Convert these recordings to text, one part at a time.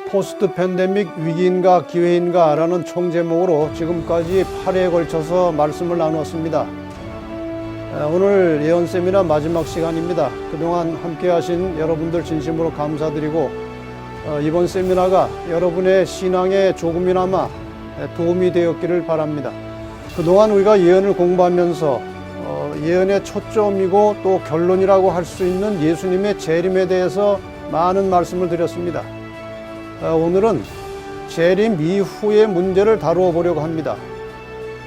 포스트 팬데믹 위기인가 기회인가라는 총제목으로 지금까지 8회에 걸쳐서 말씀을 나누었습니다. 오늘 예언 세미나 마지막 시간입니다. 그동안 함께 하신 여러분들 진심으로 감사드리고 이번 세미나가 여러분의 신앙에 조금이나마 도움이 되었기를 바랍니다. 그동안 우리가 예언을 공부하면서 예언의 초점이고 또 결론이라고 할 수 있는 예수님의 재림에 대해서 많은 말씀을 드렸습니다. 오늘은 재림 이후의 문제를 다루어 보려고 합니다.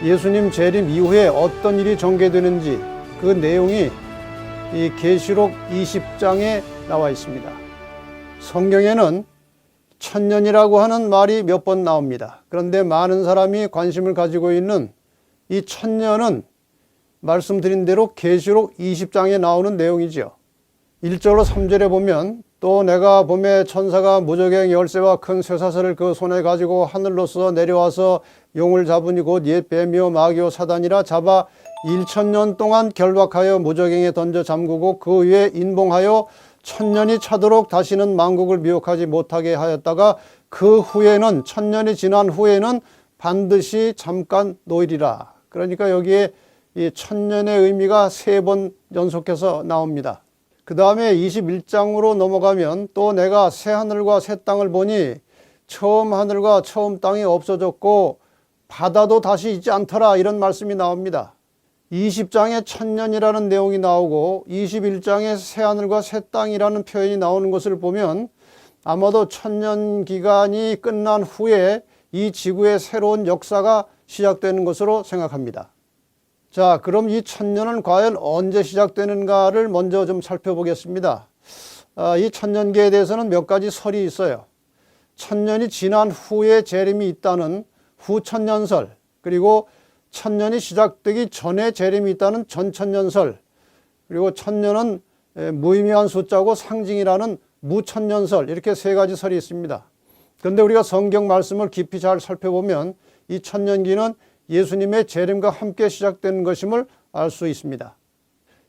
예수님 재림 이후에 어떤 일이 전개되는지 그 내용이 이 계시록 20장에 나와 있습니다. 성경에는 천년이라고 하는 말이 몇 번 나옵니다. 그런데 많은 사람이 관심을 가지고 있는 이 천년은 말씀드린 대로 계시록 20장에 나오는 내용이죠. 1절로 3절에 보면 또 내가 봄에 천사가 무저갱 열쇠와 큰 쇠사슬을 그 손에 가지고 하늘로서 내려와서 용을 잡으니 곧 옛 뱀이요 마귀요 사단이라 잡아 1000년 동안 결박하여 무저갱에 던져 잠그고 그 위에 인봉하여 1000년이 차도록 다시는 만국을 미혹하지 못하게 하였다가 그 후에는 1000년이 지난 후에는 반드시 잠깐 놓이리라. 그러니까 여기에 이 1000년의 의미가 3번 연속해서 나옵니다. 그 다음에 21장으로 넘어가면 또 내가 새 하늘과 새 땅을 보니 처음 하늘과 처음 땅이 없어졌고 바다도 다시 있지 않더라, 이런 말씀이 나옵니다. 20장에 천년이라는 내용이 나오고 21장에 새 하늘과 새 땅이라는 표현이 나오는 것을 보면 아마도 천년 기간이 끝난 후에 이 지구의 새로운 역사가 시작되는 것으로 생각합니다. 자, 그럼 이 천년은 과연 언제 시작되는가를 먼저 좀 살펴보겠습니다. 이 천년기에 대해서는 몇 가지 설이 있어요. 천년이 지난 후에 재림이 있다는 후천년설, 그리고 천년이 시작되기 전에 재림이 있다는 전천년설, 그리고 천년은 무의미한 숫자고 상징이라는 무천년설, 이렇게 3가지 설이 있습니다. 그런데 우리가 성경 말씀을 깊이 잘 살펴보면 이 천년기는 예수님의 재림과 함께 시작되는 것임을 알 수 있습니다.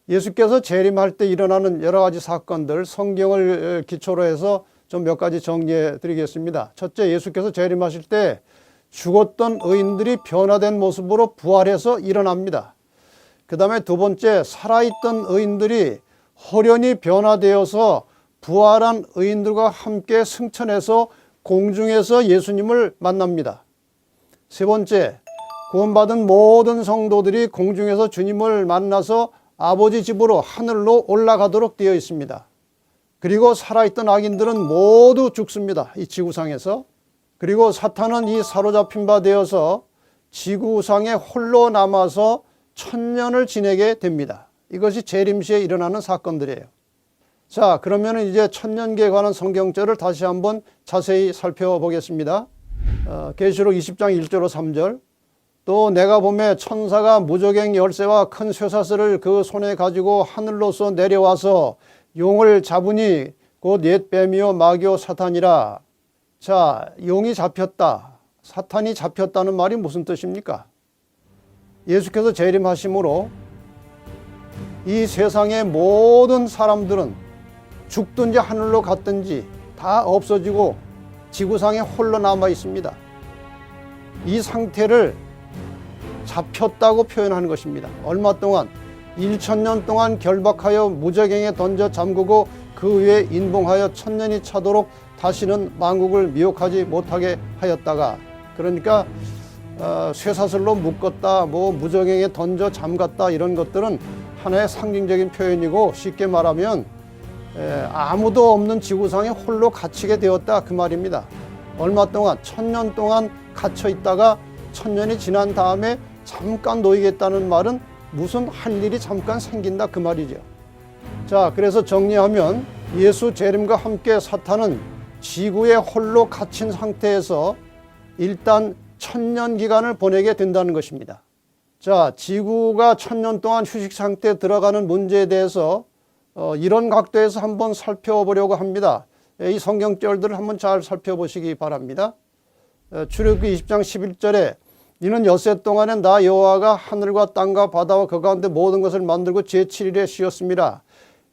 예수께서 재림할 때 일어나는 여러 가지 사건들, 성경을 기초로 해서 좀 몇 가지 정리해 드리겠습니다. 첫째, 예수께서 재림하실 때 죽었던 의인들이 변화된 모습으로 부활해서 일어납니다. 그 다음에 두 번째, 살아있던 의인들이 홀연히 변화되어서 부활한 의인들과 함께 승천해서 공중에서 예수님을 만납니다. 세 번째, 구원받은 모든 성도들이 공중에서 주님을 만나서 아버지 집으로 하늘로 올라가도록 되어 있습니다. 그리고 살아있던 악인들은 모두 죽습니다. 이 지구상에서. 그리고 사탄은 이 사로잡힌 바 되어서 지구상에 홀로 남아서 천년을 지내게 됩니다. 이것이 재림 시에 일어나는 사건들이에요. 자, 그러면 이제 천년기에 관한 성경절을 다시 한번 자세히 살펴보겠습니다. 계시록 20장 1절로 3절. 또 내가 보매 천사가 무저갱 열쇠와 큰 쇠사슬을 그 손에 가지고 하늘로서 내려와서 용을 잡으니 곧 옛 뱀이요 마귀요 사탄이라. 자, 용이 잡혔다, 사탄이 잡혔다는 말이 무슨 뜻입니까? 예수께서 재림하심으로 이 세상의 모든 사람들은 죽든지 하늘로 갔든지 다 없어지고 지구상에 홀로 남아 있습니다. 이 상태를 잡혔다고 표현하는 것입니다. 얼마 동안? 1000년 동안 결박하여 무저갱에 던져 잠그고 그 위에 인봉하여 1000년이 차도록 다시는 만국을 미혹하지 못하게 하였다가, 그러니까 쇠사슬로 묶었다, 무저갱에 던져 잠갔다, 이런 것들은 하나의 상징적인 표현이고, 쉽게 말하면 아무도 없는 지구상에 홀로 갇히게 되었다, 그 말입니다. 얼마 동안? 1000년 동안 갇혀 있다가 1000년이 지난 다음에 잠깐 놓이겠다는 말은 무슨 할 일이 잠깐 생긴다, 그 말이죠. 자, 그래서 정리하면 예수 재림과 함께 사탄은 지구에 홀로 갇힌 상태에서 일단 1000년 기간을 보내게 된다는 것입니다. 자, 지구가 1000년 동안 휴식 상태에 들어가는 문제에 대해서 이런 각도에서 한번 살펴보려고 합니다. 이 성경절들을 한번 잘 살펴보시기 바랍니다. 출애굽기 20장 11절에 이는 엿새 동안에 나 여호와가 하늘과 땅과 바다와 그 가운데 모든 것을 만들고 제7일에 쉬었습니다.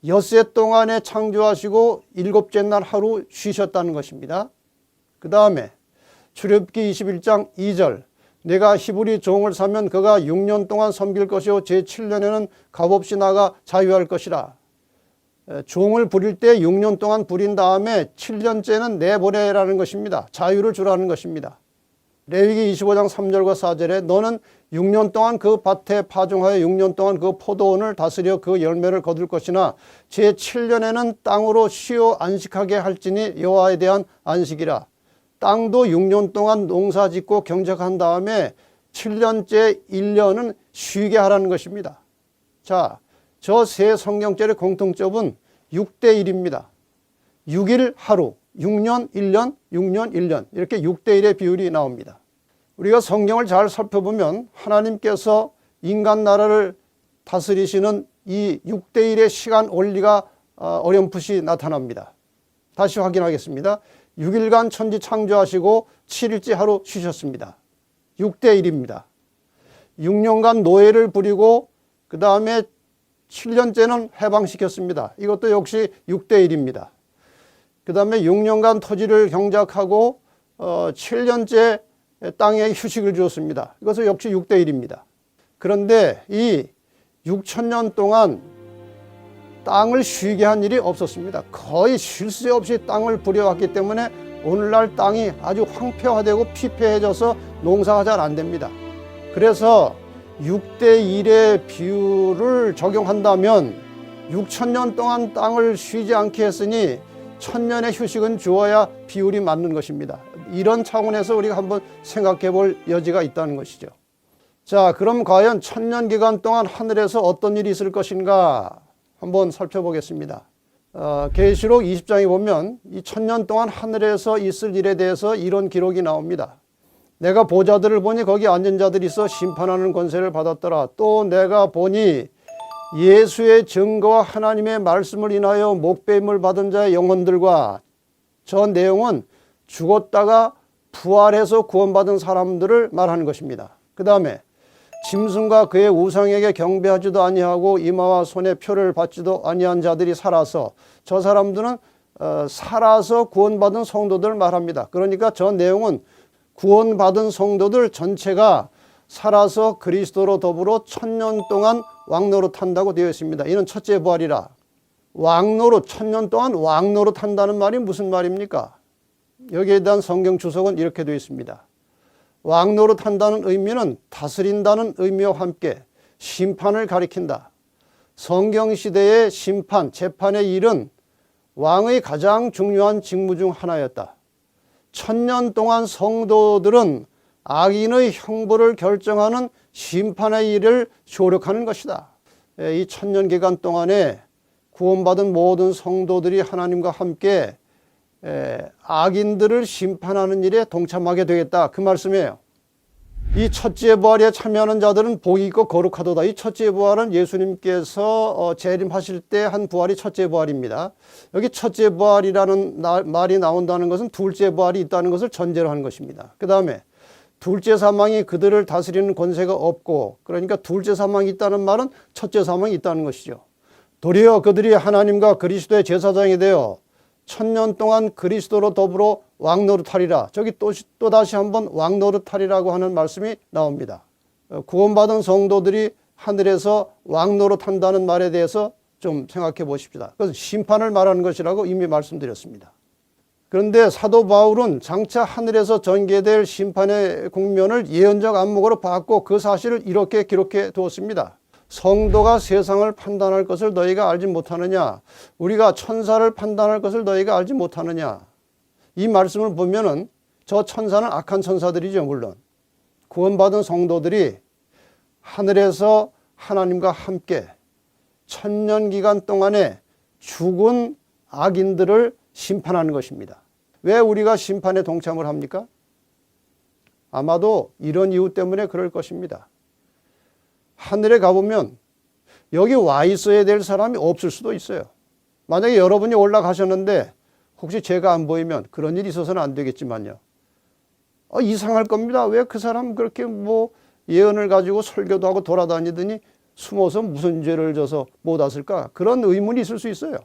엿새 동안에 창조하시고 일곱째 날 하루 쉬셨다는 것입니다. 그 다음에 출애굽기 21장 2절 내가 히브리 종을 사면 그가 6년 동안 섬길 것이요 제7년에는 값없이 나가 자유할 것이라. 종을 부릴 때 6년 동안 부린 다음에 7년째는 내보내라는 것입니다. 자유를 주라는 것입니다. 레위기 25장 3절과 4절에 너는 6년 동안 그 밭에 파종하여 6년 동안 그 포도원을 다스려 그 열매를 거둘 것이나 제7년에는 땅으로 쉬어 안식하게 할지니 여호와에 대한 안식이라. 땅도 6년 동안 농사 짓고 경작한 다음에 7년째 1년은 쉬게 하라는 것입니다. 자, 저 세 성경절의 공통점은 6대1입니다. 6일 하루, 6년 1년, 6년 1년 이렇게 6대1의 비율이 나옵니다. 우리가 성경을 잘 살펴보면 하나님께서 인간 나라를 다스리시는 이 6대1의 시간 원리가 어렴풋이 나타납니다. 다시 확인하겠습니다. 6일간 천지 창조하시고 7일째 하루 쉬셨습니다. 6대1입니다. 6년간 노예를 부리고 그 다음에 7년째는 해방시켰습니다. 이것도 역시 6대1입니다. 그 다음에 6년간 토지를 경작하고 7년째 땅에 휴식을 주었습니다. 이것은 역시 6대1입니다. 그런데 이 6천년 동안 땅을 쉬게 한 일이 없었습니다. 거의 쉴 새 없이 땅을 부려왔기 때문에 오늘날 땅이 아주 황폐화되고 피폐해져서 농사가 잘 안 됩니다. 그래서 6대1의 비율을 적용한다면 6천년 동안 땅을 쉬지 않게 했으니 1000년의 휴식은 주어야 비율이 맞는 것입니다. 이런 차원에서 우리가 한번 생각해 볼 여지가 있다는 것이죠. 자, 그럼 과연 1000년 기간 동안 하늘에서 어떤 일이 있을 것인가 한번 살펴보겠습니다. 계시록 20장에 보면 이 1000년 동안 하늘에서 있을 일에 대해서 이런 기록이 나옵니다. 내가 보자들을 보니 거기 앉은 자들이 있어 심판하는 권세를 받았더라. 또 내가 보니 예수의 증거와 하나님의 말씀을 인하여 목배임을 받은 자의 영혼들과 저 내용은 죽었다가 부활해서 구원받은 사람들을 말하는 것입니다. 그 다음에 짐승과 그의 우상에게 경배하지도 아니하고 이마와 손에 표를 받지도 아니한 자들이 살아서 저 사람들은 살아서 구원받은 성도들을 말합니다. 그러니까 저 내용은 구원받은 성도들 전체가 살아서 그리스도로 더불어 1000년 동안 왕노릇 한다고 되어 있습니다. 이는 첫째 부활이라. 왕노릇, 1000년 동안 왕노릇 한다는 말이 무슨 말입니까? 여기에 대한 성경 주석은 이렇게 되어 있습니다. 왕노릇 한다는 의미는 다스린다는 의미와 함께 심판을 가리킨다. 성경시대의 심판, 재판의 일은 왕의 가장 중요한 직무 중 하나였다. 1000년 동안 성도들은 악인의 형벌을 결정하는 심판의 일을 조력하는 것이다. 이 1000년 기간 동안에 구원받은 모든 성도들이 하나님과 함께 악인들을 심판하는 일에 동참하게 되겠다. 그 말씀이에요. 이 첫째 부활에 참여하는 자들은 복이 있고 거룩하도다. 이 첫째 부활은 예수님께서 재림하실 때 한 부활이 첫째 부활입니다. 여기 첫째 부활이라는 말이 나온다는 것은 둘째 부활이 있다는 것을 전제로 하는 것입니다. 그 다음에 둘째 사망이 그들을 다스리는 권세가 없고, 그러니까 둘째 사망이 있다는 말은 첫째 사망이 있다는 것이죠. 도리어 그들이 하나님과 그리스도의 제사장이 되어 1000년 동안 그리스도로 더불어 왕노릇하리라. 저기 또 다시 한번 왕노릇하리라고 하는 말씀이 나옵니다. 구원받은 성도들이 하늘에서 왕노릇한다는 말에 대해서 좀 생각해 보십시다. 그것은 심판을 말하는 것이라고 이미 말씀드렸습니다. 그런데 사도 바울은 장차 하늘에서 전개될 심판의 국면을 예언적 안목으로 봤고 그 사실을 이렇게 기록해 두었습니다. 성도가 세상을 판단할 것을 너희가 알지 못하느냐? 우리가 천사를 판단할 것을 너희가 알지 못하느냐? 이 말씀을 보면은 저 천사는 악한 천사들이죠, 물론. 구원받은 성도들이 하늘에서 하나님과 함께 1000년 기간 동안에 죽은 악인들을 심판하는 것입니다. 왜 우리가 심판에 동참을 합니까? 아마도 이런 이유 때문에 그럴 것입니다. 하늘에 가보면 여기 와 있어야 될 사람이 없을 수도 있어요. 만약에 여러분이 올라가셨는데 혹시 제가 안 보이면 그런 일이 있어서는 안 되겠지만요. 이상할 겁니다. 왜 그 사람 그렇게 예언을 가지고 설교도 하고 돌아다니더니 숨어서 무슨 죄를 져서 못 왔을까? 그런 의문이 있을 수 있어요.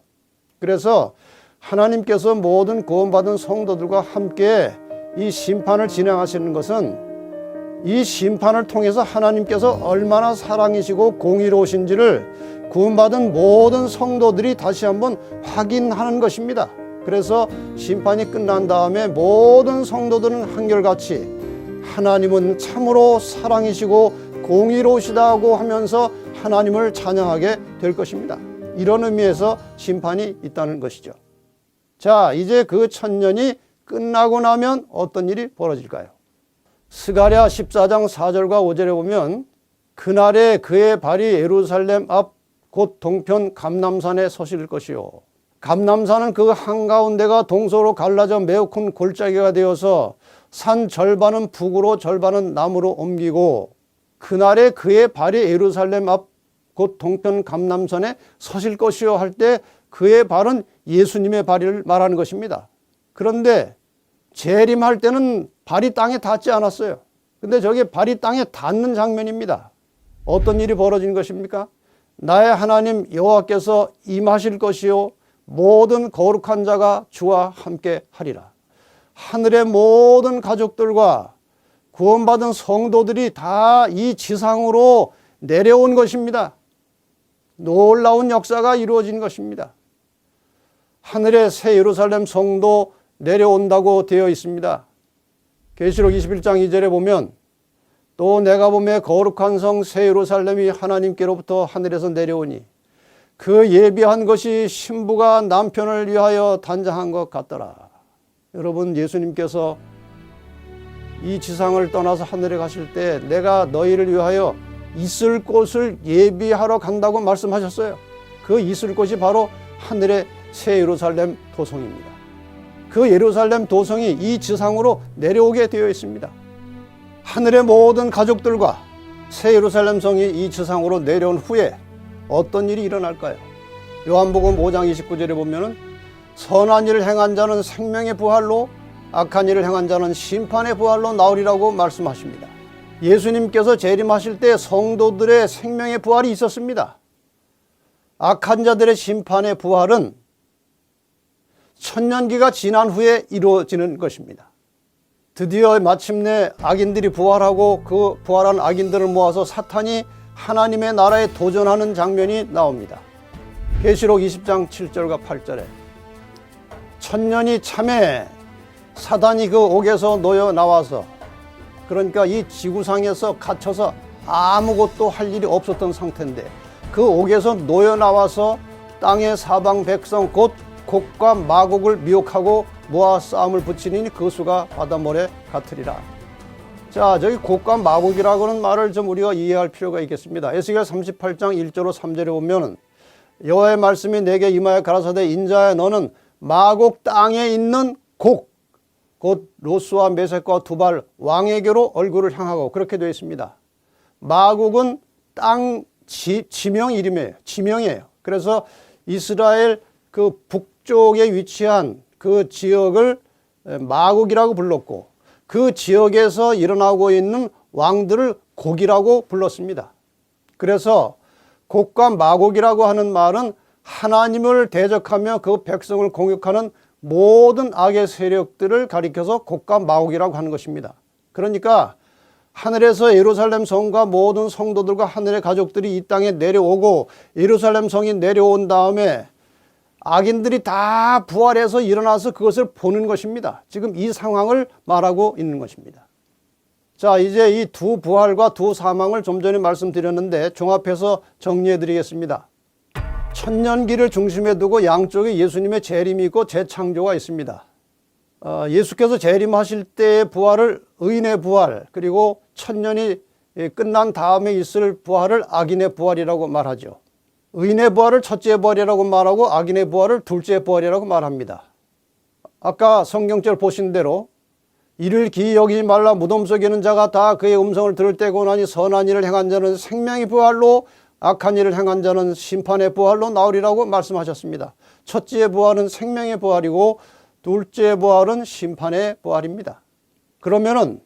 그래서 하나님께서 모든 구원받은 성도들과 함께 이 심판을 진행하시는 것은 이 심판을 통해서 하나님께서 얼마나 사랑이시고 공의로우신지를 구원받은 모든 성도들이 다시 한번 확인하는 것입니다. 그래서 심판이 끝난 다음에 모든 성도들은 한결같이 하나님은 참으로 사랑이시고 공의로우시다고 하면서 하나님을 찬양하게 될 것입니다. 이런 의미에서 심판이 있다는 것이죠. 자, 이제 그 천년이 끝나고 나면 어떤 일이 벌어질까요? 스가랴 14장 4절과 5절에 보면 그날에 그의 발이 예루살렘 앞 곧 동편 감람산에 서실 것이요. 감람산은 그 한가운데가 동서로 갈라져 매우 큰 골짜기가 되어서 산 절반은 북으로 절반은 남으로 옮기고 그날에 그의 발이 예루살렘 앞 곧 동편 감람산에 서실 것이요 할 때 그의 발은 예수님의 발을 말하는 것입니다. 그런데 재림할 때는 발이 땅에 닿지 않았어요. 근데 저게 발이 땅에 닿는 장면입니다. 어떤 일이 벌어진 것입니까? 나의 하나님 여호와께서 임하실 것이요 모든 거룩한 자가 주와 함께 하리라. 하늘의 모든 가족들과 구원받은 성도들이 다 이 지상으로 내려온 것입니다. 놀라운 역사가 이루어진 것입니다. 하늘의 새 예루살렘 성도 내려온다고 되어 있습니다. 계시록 21장 2절에 보면 또 내가 보매 거룩한 성 새 예루살렘이 하나님께로부터 하늘에서 내려오니 그 예비한 것이 신부가 남편을 위하여 단장한 것 같더라. 여러분, 예수님께서 이 지상을 떠나서 하늘에 가실 때 내가 너희를 위하여 있을 곳을 예비하러 간다고 말씀하셨어요. 그 있을 곳이 바로 하늘의 새 예루살렘 도성입니다. 그 예루살렘 도성이 이 지상으로 내려오게 되어 있습니다. 하늘의 모든 가족들과 새 예루살렘 성이 이 지상으로 내려온 후에 어떤 일이 일어날까요? 요한복음 5장 29절에 보면은 선한 일을 행한 자는 생명의 부활로 악한 일을 행한 자는 심판의 부활로 나오리라고 말씀하십니다. 예수님께서 재림하실 때 성도들의 생명의 부활이 있었습니다. 악한 자들의 심판의 부활은 천년기가 지난 후에 이루어지는 것입니다. 드디어 마침내 악인들이 부활하고 그 부활한 악인들을 모아서 사탄이 하나님의 나라에 도전하는 장면이 나옵니다. 계시록 20장 7절과 8절에 천년이 참에 사단이 그 옥에서 놓여 나와서, 그러니까 이 지구상에서 갇혀서 아무것도 할 일이 없었던 상태인데 그 옥에서 놓여 나와서 땅의 사방 백성 곧 곡과 마곡을 미혹하고 모아 싸움을 붙이니 그 수가 바닷모래 같으리라. 자, 저기 곡과 마곡이라고 하는 말을 좀 우리가 이해할 필요가 있겠습니다. 에스겔 38장 1절로 3절에 보면 여호와의 말씀이 내게 임하여 가라사대 인자야 너는 마곡 땅에 있는 곡 곧 로스와 메섹과 두발 왕에게로 얼굴을 향하고, 그렇게 되어 있습니다. 마곡은 땅 지명 이름이에요. 지명이에요. 그래서 이스라엘 그 북쪽에 위치한 그 지역을 마곡이라고 불렀고 그 지역에서 일어나고 있는 왕들을 곡이라고 불렀습니다. 그래서 곡과 마곡이라고 하는 말은 하나님을 대적하며 그 백성을 공격하는 모든 악의 세력들을 가리켜서 곡과 마곡이라고 하는 것입니다. 그러니까 하늘에서 예루살렘 성과 모든 성도들과 하늘의 가족들이 이 땅에 내려오고 예루살렘 성이 내려온 다음에 악인들이 다 부활해서 일어나서 그것을 보는 것입니다. 지금 이 상황을 말하고 있는 것입니다. 자, 이제 이 두 부활과 두 사망을 좀 전에 말씀드렸는데 종합해서 정리해 드리겠습니다. 천년기를 중심에 두고 양쪽에 예수님의 재림이 있고 재창조가 있습니다. 예수께서 재림하실 때의 부활을 의인의 부활, 그리고 천년이 끝난 다음에 있을 부활을 악인의 부활이라고 말하죠. 의인의 부활을 첫째 부활이라고 말하고 악인의 부활을 둘째 부활이라고 말합니다. 아까 성경절 보신 대로 이를 기이 여기지 말라 무덤 속에 있는 자가 다 그의 음성을 들을 때고 나니 선한 일을 행한 자는 생명의 부활로 악한 일을 행한 자는 심판의 부활로 나오리라고 말씀하셨습니다. 첫째 부활은 생명의 부활이고 둘째 부활은 심판의 부활입니다. 그러면은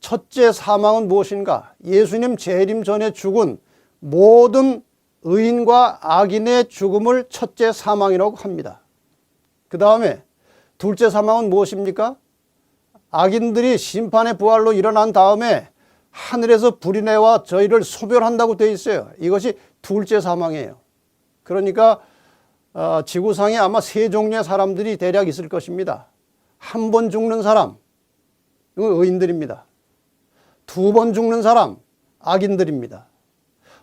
첫째 사망은 무엇인가? 예수님 재림 전에 죽은 모든 의인과 악인의 죽음을 첫째 사망이라고 합니다. 그 다음에 둘째 사망은 무엇입니까? 악인들이 심판의 부활로 일어난 다음에 하늘에서 불이 내와 저희를 소멸한다고 되어 있어요. 이것이 둘째 사망이에요. 그러니까 지구상에 아마 세 종류의 사람들이 대략 있을 것입니다. 한 번 죽는 사람, 이건 의인들입니다. 두 번 죽는 사람, 악인들입니다.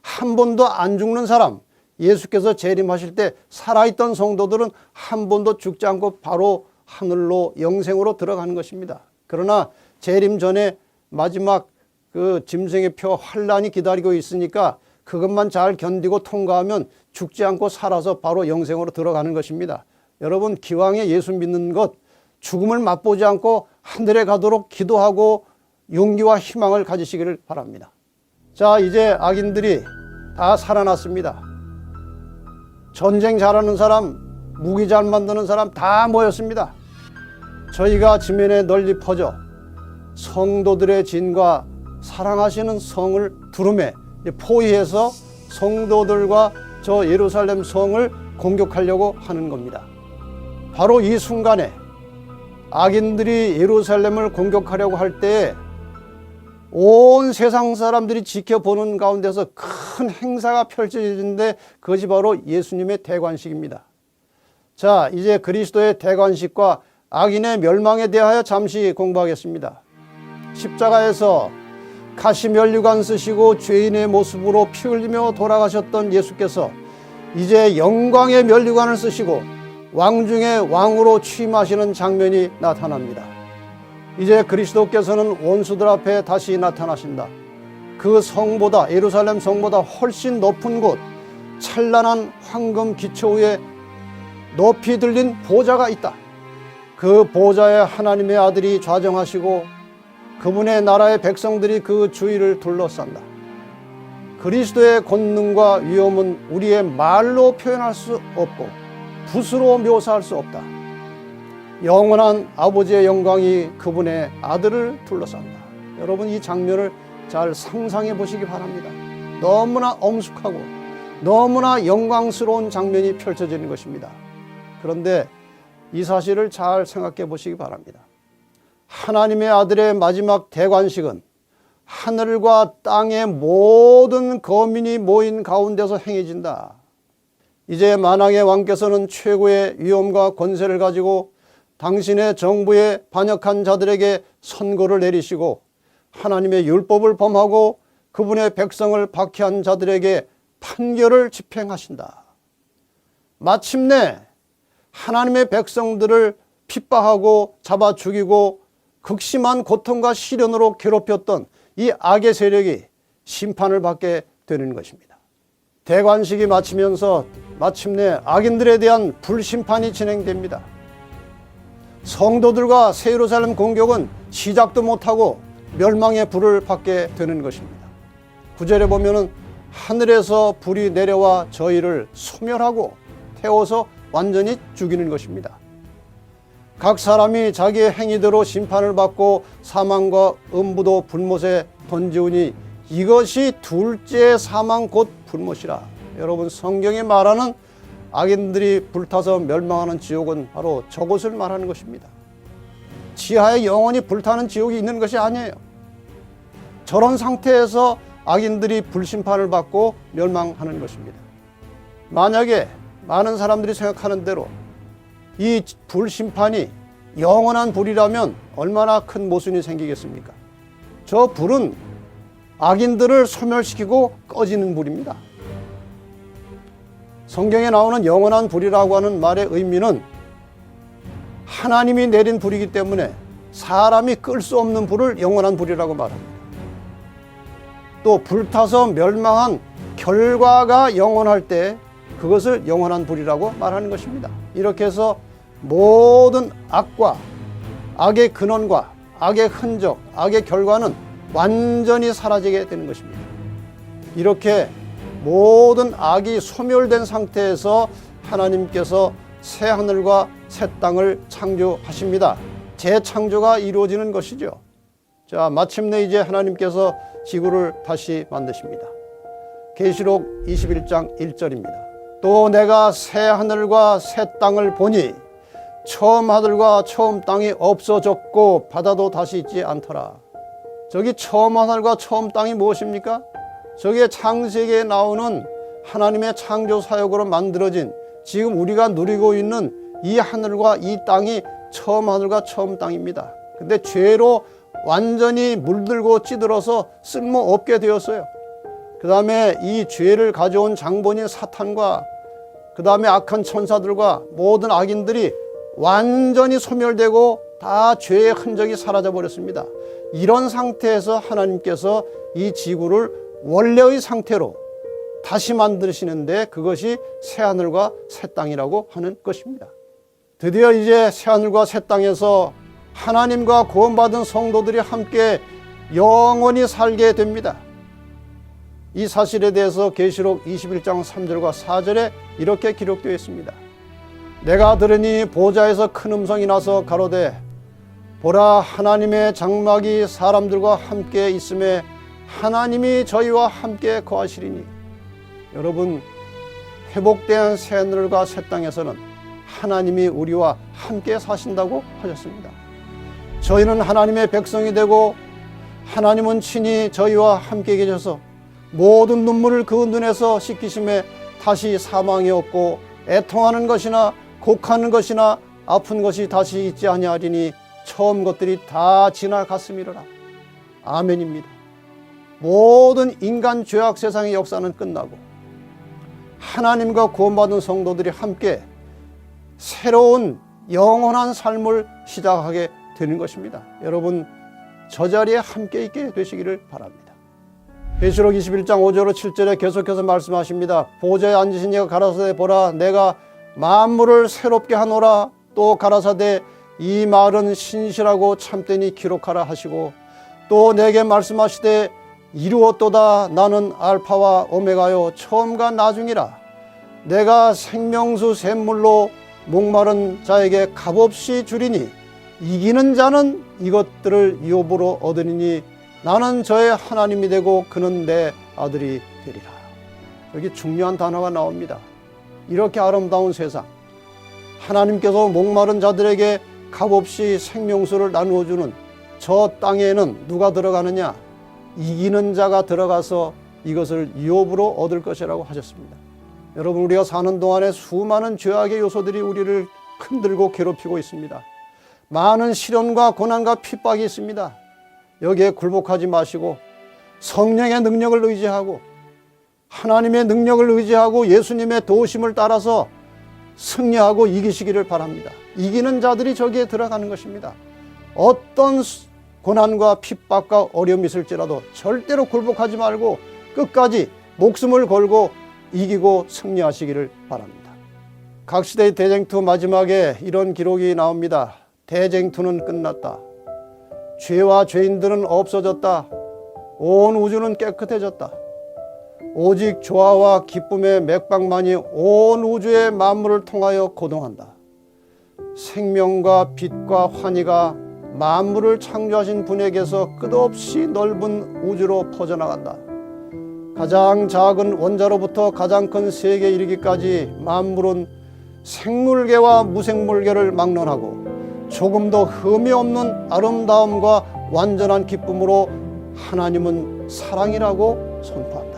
한 번도 안 죽는 사람, 예수께서 재림하실 때 살아있던 성도들은 한 번도 죽지 않고 바로 하늘로 영생으로 들어가는 것입니다. 그러나 재림 전에 마지막 그 짐승의 표 환란이 기다리고 있으니까 그것만 잘 견디고 통과하면 죽지 않고 살아서 바로 영생으로 들어가는 것입니다. 여러분, 기왕에 예수 믿는 것, 죽음을 맛보지 않고 하늘에 가도록 기도하고 용기와 희망을 가지시기를 바랍니다. 자, 이제 악인들이 다 살아났습니다. 전쟁 잘하는 사람, 무기 잘 만드는 사람 다 모였습니다. 저희가 지면에 널리 퍼져 성도들의 진과 사랑하시는 성을 두루매 포위해서 성도들과 저 예루살렘 성을 공격하려고 하는 겁니다. 바로 이 순간에 악인들이 예루살렘을 공격하려고 할 때에 온 세상 사람들이 지켜보는 가운데서 큰 행사가 펼쳐지는데 그것이 바로 예수님의 대관식입니다. 자, 이제 그리스도의 대관식과 악인의 멸망에 대하여 잠시 공부하겠습니다. 십자가에서 가시 면류관 쓰시고 죄인의 모습으로 피 흘리며 돌아가셨던 예수께서 이제 영광의 면류관을 쓰시고 왕중의 왕으로 취임하시는 장면이 나타납니다. 이제 그리스도께서는 원수들 앞에 다시 나타나신다. 그 성보다, 예루살렘 성보다 훨씬 높은 곳, 찬란한 황금 기초 위에 높이 들린 보좌가 있다. 그 보좌에 하나님의 아들이 좌정하시고 그분의 나라의 백성들이 그 주위를 둘러싼다. 그리스도의 권능과 위엄은 우리의 말로 표현할 수 없고 붓으로 묘사할 수 없다. 영원한 아버지의 영광이 그분의 아들을 둘러싼다. 여러분, 이 장면을 잘 상상해 보시기 바랍니다. 너무나 엄숙하고 너무나 영광스러운 장면이 펼쳐지는 것입니다. 그런데 이 사실을 잘 생각해 보시기 바랍니다. 하나님의 아들의 마지막 대관식은 하늘과 땅의 모든 거민이 모인 가운데서 행해진다. 이제 만왕의 왕께서는 최고의 위엄과 권세를 가지고 당신의 정부에 반역한 자들에게 선고를 내리시고 하나님의 율법을 범하고 그분의 백성을 박해한 자들에게 판결을 집행하신다. 마침내 하나님의 백성들을 핍박하고 잡아 죽이고 극심한 고통과 시련으로 괴롭혔던 이 악의 세력이 심판을 받게 되는 것입니다. 대관식이 마치면서 마침내 악인들에 대한 불심판이 진행됩니다. 성도들과 새 예루살렘 공격은 시작도 못하고 멸망의 불을 받게 되는 것입니다. 9절에 보면은 하늘에서 불이 내려와 저희를 소멸하고 태워서 완전히 죽이는 것입니다. 각 사람이 자기의 행위대로 심판을 받고 사망과 음부도 불못에 던지우니 이것이 둘째 사망 곧 불못이라. 여러분, 성경이 말하는 악인들이 불타서 멸망하는 지옥은 바로 저곳을 말하는 것입니다. 지하에 영원히 불타는 지옥이 있는 것이 아니에요. 저런 상태에서 악인들이 불심판을 받고 멸망하는 것입니다. 만약에 많은 사람들이 생각하는 대로 이 불심판이 영원한 불이라면 얼마나 큰 모순이 생기겠습니까? 저 불은 악인들을 소멸시키고 꺼지는 불입니다. 성경에 나오는 영원한 불이라고 하는 말의 의미는 하나님이 내린 불이기 때문에 사람이 끌 수 없는 불을 영원한 불이라고 말합니다. 또 불타서 멸망한 결과가 영원할 때 그것을 영원한 불이라고 말하는 것입니다. 이렇게 해서 모든 악과 악의 근원과 악의 흔적, 악의 결과는 완전히 사라지게 되는 것입니다. 이렇게 모든 악이 소멸된 상태에서 하나님께서 새 하늘과 새 땅을 창조하십니다. 재창조가 이루어지는 것이죠. 자, 마침내 이제 하나님께서 지구를 다시 만드십니다. 계시록 21장 1절입니다. 또 내가 새 하늘과 새 땅을 보니 처음 하늘과 처음 땅이 없어졌고 바다도 다시 있지 않더라. 저기 처음 하늘과 처음 땅이 무엇입니까? 저게 창세기에 나오는 하나님의 창조 사역으로 만들어진 지금 우리가 누리고 있는 이 하늘과 이 땅이 처음 하늘과 처음 땅입니다. 근데 죄로 완전히 물들고 찌들어서 쓸모없게 되었어요. 그 다음에 이 죄를 가져온 장본인 사탄과 그 다음에 악한 천사들과 모든 악인들이 완전히 소멸되고 다 죄의 흔적이 사라져 버렸습니다. 이런 상태에서 하나님께서 이 지구를 원래의 상태로 다시 만드시는데 그것이 새하늘과 새 땅이라고 하는 것입니다. 드디어 이제 새하늘과 새 땅에서 하나님과 구원받은 성도들이 함께 영원히 살게 됩니다. 이 사실에 대해서 계시록 21장 3절과 4절에 이렇게 기록되어 있습니다. 내가 들으니 보좌에서 큰 음성이 나서 가로되 보라 하나님의 장막이 사람들과 함께 있음에 하나님이 저희와 함께 거하시리니. 여러분, 회복된 새하늘과 새 땅에서는 하나님이 우리와 함께 사신다고 하셨습니다. 저희는 하나님의 백성이 되고 하나님은 친히 저희와 함께 계셔서 모든 눈물을 그 눈에서 씻기심에 다시 사망이 없고 애통하는 것이나 곡하는 것이나 아픈 것이 다시 있지 아니하리니 처음 것들이 다 지나갔음이로라. 아멘입니다. 모든 인간 죄악 세상의 역사는 끝나고 하나님과 구원받은 성도들이 함께 새로운 영원한 삶을 시작하게 되는 것입니다. 여러분, 저 자리에 함께 있게 되시기를 바랍니다. 계시록 21장 5절로 7절에 계속해서 말씀하십니다. 보좌에 앉으신 이가 가라사대 보라 내가 만물을 새롭게 하노라. 또 가라사대 이 말은 신실하고 참되니 기록하라 하시고 또 내게 말씀하시되 이루었도다. 나는 알파와 오메가요 처음과 나중이라. 내가 생명수 샘물로 목마른 자에게 값없이 주리니 이기는 자는 이것들을 유업으로 얻으리니 나는 저의 하나님이 되고 그는 내 아들이 되리라. 여기 중요한 단어가 나옵니다. 이렇게 아름다운 세상, 하나님께서 목마른 자들에게 값없이 생명수를 나누어주는 저 땅에는 누가 들어가느냐? 이기는 자가 들어가서 이것을 유업으로 얻을 것이라고 하셨습니다. 여러분, 우리가 사는 동안에 수많은 죄악의 요소들이 우리를 흔들고 괴롭히고 있습니다. 많은 시련과 고난과 핍박이 있습니다. 여기에 굴복하지 마시고 성령의 능력을 의지하고 하나님의 능력을 의지하고 예수님의 도우심을 따라서 승리하고 이기시기를 바랍니다. 이기는 자들이 저기에 들어가는 것입니다. 어떤 고난과 핍박과 어려움이 있을지라도 절대로 굴복하지 말고 끝까지 목숨을 걸고 이기고 승리하시기를 바랍니다. 각 시대의 대쟁투 마지막에 이런 기록이 나옵니다. 대쟁투는 끝났다. 죄와 죄인들은 없어졌다. 온 우주는 깨끗해졌다. 오직 조화와 기쁨의 맥박만이 온 우주의 만물을 통하여 고동한다. 생명과 빛과 환희가 만물을 창조하신 분에게서 끝없이 넓은 우주로 퍼져나간다. 가장 작은 원자로부터 가장 큰 세계에 이르기까지 만물은 생물계와 무생물계를 막론하고 조금 더 흠이 없는 아름다움과 완전한 기쁨으로 하나님은 사랑이라고 선포한다.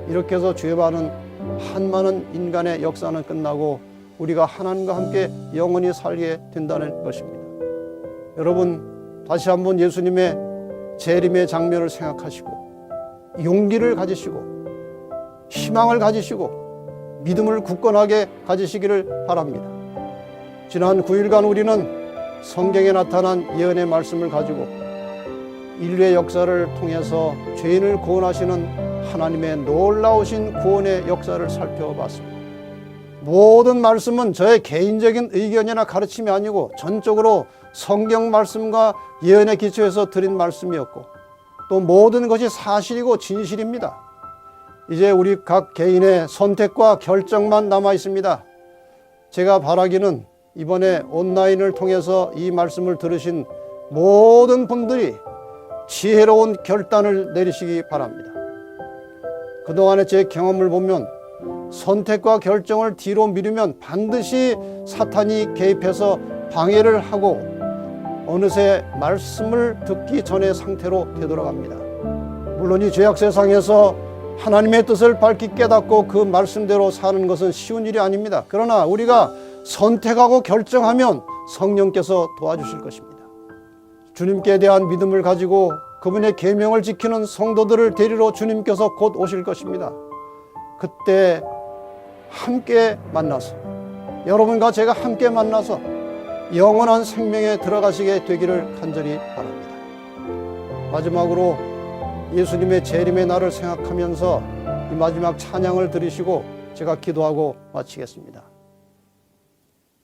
이렇게 해서 죄 많은 한많은 인간의 역사는 끝나고 우리가 하나님과 함께 영원히 살게 된다는 것입니다. 여러분, 다시 한번 예수님의 재림의 장면을 생각하시고 용기를 가지시고 희망을 가지시고 믿음을 굳건하게 가지시기를 바랍니다. 지난 9일간 우리는 성경에 나타난 예언의 말씀을 가지고 인류의 역사를 통해서 죄인을 구원하시는 하나님의 놀라우신 구원의 역사를 살펴봤습니다. 모든 말씀은 저의 개인적인 의견이나 가르침이 아니고 전적으로 성경 말씀과 예언에 기초해서 드린 말씀이었고 또 모든 것이 사실이고 진실입니다. 이제 우리 각 개인의 선택과 결정만 남아 있습니다. 제가 바라기는 이번에 온라인을 통해서 이 말씀을 들으신 모든 분들이 지혜로운 결단을 내리시기 바랍니다. 그동안의 제 경험을 보면 선택과 결정을 뒤로 미루면 반드시 사탄이 개입해서 방해를 하고 어느새 말씀을 듣기 전의 상태로 되돌아갑니다. 물론 이 죄악 세상에서 하나님의 뜻을 밝히 깨닫고 그 말씀대로 사는 것은 쉬운 일이 아닙니다. 그러나 우리가 선택하고 결정하면 성령께서 도와주실 것입니다. 주님께 대한 믿음을 가지고 그분의 계명을 지키는 성도들을 데리러 주님께서 곧 오실 것입니다. 그때 함께 만나서, 여러분과 제가 함께 만나서 영원한 생명에 들어가시게 되기를 간절히 바랍니다. 마지막으로 예수님의 재림의 날을 생각하면서 이 마지막 찬양을 들으시고 제가 기도하고 마치겠습니다.